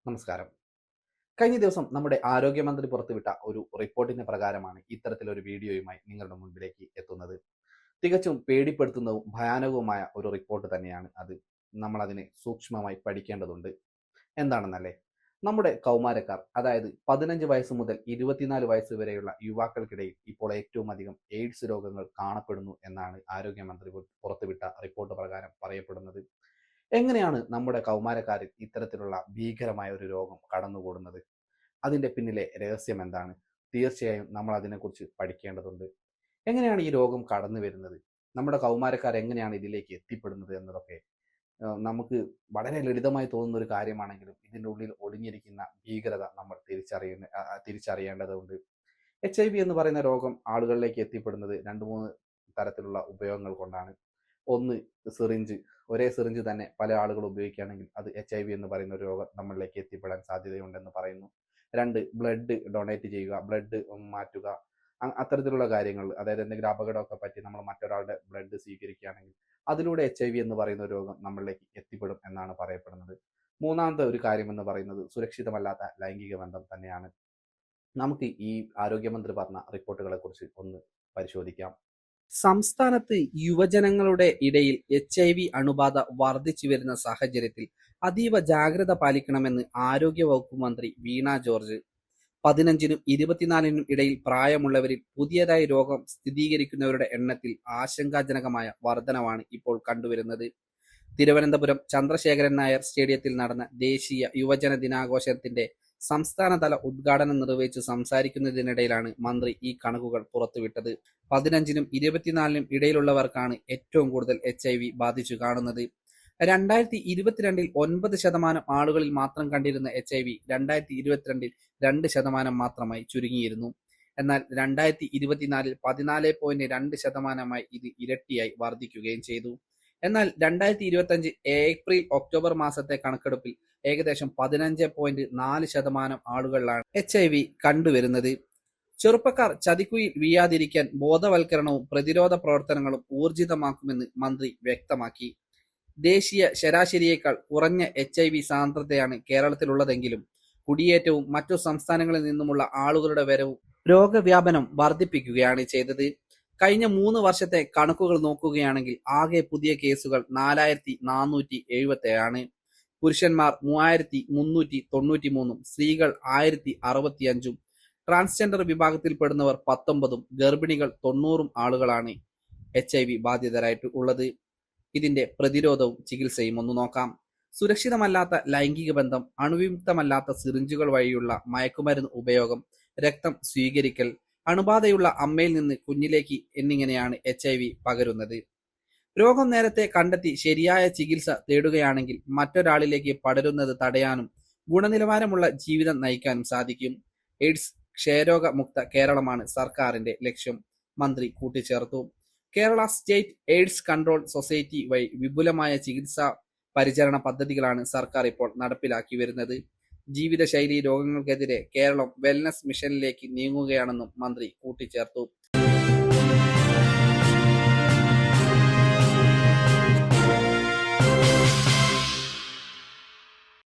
നമസ്കാരം. കഴിഞ്ഞ ദിവസം നമ്മുടെ ആരോഗ്യമന്ത്രി പുറത്തുവിട്ട ഒരു റിപ്പോർട്ടിന്റെ പ്രകാരമാണ് ഇത്തരത്തിലൊരു വീഡിയോയുമായി നിങ്ങളുടെ മുൻപിലേക്ക് എത്തുന്നത്. തികച്ചും പേടിപ്പെടുത്തുന്നതും ഭയാനകവുമായ ഒരു റിപ്പോർട്ട് തന്നെയാണ് അത്. നമ്മൾ അതിനെ സൂക്ഷ്മമായി പഠിക്കേണ്ടതുണ്ട്. എന്താണെന്നല്ലേ? നമ്മുടെ കൗമാരക്കാർ, അതായത് 15 വയസ്സ് മുതൽ 24 വയസ്സ് വരെയുള്ള യുവാക്കൾക്കിടയിൽ ഇപ്പോൾ ഏറ്റവും അധികം എയ്ഡ്സ് രോഗങ്ങൾ കാണപ്പെടുന്നു എന്നാണ് ആരോഗ്യമന്ത്രി പുറത്തുവിട്ട റിപ്പോർട്ട് പ്രകാരം പറയപ്പെടുന്നത്. എങ്ങനെയാണ് നമ്മുടെ കൗമാരക്കാരിൽ ഇത്തരത്തിലുള്ള ഭീകരമായ ഒരു രോഗം കടന്നുകൂടുന്നത്? അതിന്റെ പിന്നിലെ രഹസ്യം എന്താണ്? തീർച്ചയായും നമ്മൾ അതിനെക്കുറിച്ച് പഠിക്കേണ്ടതുണ്ട്. എങ്ങനെയാണ് ഈ രോഗം കടന്നു വരുന്നത്? നമ്മുടെ കൗമാരക്കാർ എങ്ങനെയാണ് ഇതിലേക്ക് എത്തിപ്പെടുന്നത് എന്നതൊക്കെ നമുക്ക് വളരെ ലളിതമായി തോന്നുന്ന ഒരു കാര്യമാണെങ്കിലും ഇതിൻ്റെ ഉള്ളിൽ ഒളിഞ്ഞിരിക്കുന്ന ഭീകരത നമ്മൾ തിരിച്ചറിയേണ്ടതുണ്ട്. HIV എന്ന് പറയുന്ന രോഗം ആളുകളിലേക്ക് എത്തിപ്പെടുന്നത് രണ്ട് മൂന്ന് തരത്തിലുള്ള ഉപയോഗങ്ങൾ കൊണ്ടാണ്. ഒന്ന്, സിറിഞ്ച്. ഒരേ സിറിഞ്ച് തന്നെ പല ആളുകൾ ഉപയോഗിക്കുകയാണെങ്കിൽ അത് HIV എന്ന് പറയുന്ന ഒരു രോഗം നമ്മളിലേക്ക് എത്തിപ്പെടാൻ സാധ്യതയുണ്ടെന്ന് പറയുന്നു. രണ്ട്, ബ്ലഡ് ഡൊണേറ്റ് ചെയ്യുക, ബ്ലഡ് മാറ്റുക, അത്തരത്തിലുള്ള കാര്യങ്ങൾ. അതായത് എന്തെങ്കിലും അപകടമൊക്കെ പറ്റി നമ്മൾ മറ്റൊരാളുടെ ബ്ലഡ് സ്വീകരിക്കുകയാണെങ്കിൽ അതിലൂടെ HIV എന്ന് പറയുന്ന ഒരു രോഗം നമ്മളിലേക്ക് എത്തിപ്പെടും എന്നാണ് പറയപ്പെടുന്നത്. മൂന്നാമത്തെ ഒരു കാര്യം എന്ന് പറയുന്നത് സുരക്ഷിതമല്ലാത്ത ലൈംഗിക ബന്ധം തന്നെയാണ്. നമുക്ക് ഈ ആരോഗ്യമന്ത്രി പറഞ്ഞ റിപ്പോർട്ടുകളെ കുറിച്ച് ഒന്ന് പരിശോധിക്കാം. സംസ്ഥാനത്ത് യുവജനങ്ങളുടെ ഇടയിൽ HIV അണുബാധ വർദ്ധിച്ചു വരുന്ന സാഹചര്യത്തിൽ അതീവ ജാഗ്രത പാലിക്കണമെന്ന് ആരോഗ്യവകുപ്പ് മന്ത്രി വീണ ജോർജ്. 15-നും 24-നും ഇടയിൽ പ്രായമുള്ളവരിൽ പുതിയതായി രോഗം സ്ഥിരീകരിക്കുന്നവരുടെ എണ്ണത്തിൽ ആശങ്കാജനകമായ വർധനവാണ് ഇപ്പോൾ കണ്ടുവരുന്നത്. തിരുവനന്തപുരം ചന്ദ്രശേഖരൻ നായർ സ്റ്റേഡിയത്തിൽ നടന്ന ദേശീയ യുവജന ദിനാഘോഷത്തിന്റെ സംസ്ഥാനതല ഉദ്ഘാടനം നിർവഹിച്ച് സംസാരിക്കുന്നതിനിടയിലാണ് മന്ത്രി ഈ കണക്കുകൾ പുറത്തുവിട്ടത്. 15-നും 24-നും ഇടയിലുള്ളവർക്കാണ് ഏറ്റവും കൂടുതൽ HIV ബാധിച്ചു കാണുന്നത്. 2022-ൽ 9% ആളുകളിൽ മാത്രം കണ്ടിരുന്ന HIV 2022-ൽ 2% മാത്രമായി ചുരുങ്ങിയിരുന്നു. എന്നാൽ 2024-ൽ 14.2%-മായി ഇത് ഇരട്ടിയായി വർദ്ധിക്കുകയും ചെയ്തു. എന്നാൽ 2025 ഏപ്രിൽ ഒക്ടോബർ മാസത്തെ കണക്കെടുപ്പിൽ ഏകദേശം 15.4% ആളുകളിലാണ് HIV കണ്ടുവരുന്നത്. ചെറുപ്പക്കാർ ചതിക്കുയിൽ വീഴാതിരിക്കാൻ ബോധവൽക്കരണവും പ്രതിരോധ പ്രവർത്തനങ്ങളും ഊർജിതമാക്കുമെന്ന് മന്ത്രി വ്യക്തമാക്കി. ദേശീയ ശരാശരിയേക്കാൾ കുറഞ്ഞ HIV സാന്ദ്രതയാണ് കേരളത്തിലുള്ളതെങ്കിലും കുടിയേറ്റവും മറ്റു സംസ്ഥാനങ്ങളിൽ നിന്നുമുള്ള ആളുകളുടെ വരവും രോഗവ്യാപനം വർദ്ധിപ്പിക്കുകയാണ് ചെയ്തത്. കഴിഞ്ഞ 3 വർഷത്തെ കണക്കുകൾ നോക്കുകയാണെങ്കിൽ ആകെ പുതിയ കേസുകൾ 4477 ആണ്. പുരുഷന്മാർ 3393, സ്ത്രീകൾ 1065, ട്രാൻസ്ജെൻഡർ വിഭാഗത്തിൽപ്പെടുന്നവർ 19, ഗർഭിണികൾ 90 ആളുകളാണ് HIV ബാധിതരായിട്ട് ഉള്ളത്. ഇതിന്റെ പ്രതിരോധവും ചികിത്സയും ഒന്ന് നോക്കാം. സുരക്ഷിതമല്ലാത്ത ലൈംഗിക ബന്ധം, അണുവിമുക്തമല്ലാത്ത സിറിഞ്ചുകൾ വഴിയുള്ള മയക്കുമരുന്ന് ഉപയോഗം, രക്തം സ്വീകരിക്കൽ, അണുബാധയുള്ള അമ്മയിൽ നിന്ന് കുഞ്ഞിലേക്ക് എന്നിങ്ങനെയാണ് HIV പകരുന്നത്. രോഗം നേരത്തെ കണ്ടെത്തി ശരിയായ ചികിത്സ തേടുകയാണെങ്കിൽ മറ്റൊരാളിലേക്ക് പടരുന്നത് തടയാനും ഗുണനിലവാരമുള്ള ജീവിതം നയിക്കാനും സാധിക്കും. എയ്ഡ്സ് ക്ഷയരോഗ മുക്ത കേരളമാണ് സർക്കാരിന്റെ ലക്ഷ്യം, മന്ത്രി കൂട്ടിച്ചേർത്തു. Kerala state AIDS control society വഴി വിപുലമായ ചികിത്സാ പരിചരണ പദ്ധതികളാണ് സർക്കാർ ഇപ്പോൾ നടപ്പിലാക്കി വരുന്നത്. ജീവിതശൈലി രോഗങ്ങൾക്കെതിരെ കേരളം വെൽനസ് മിഷനിലേക്ക് നീങ്ങുകയാണെന്നും മന്ത്രി കൂട്ടിച്ചേർത്തു.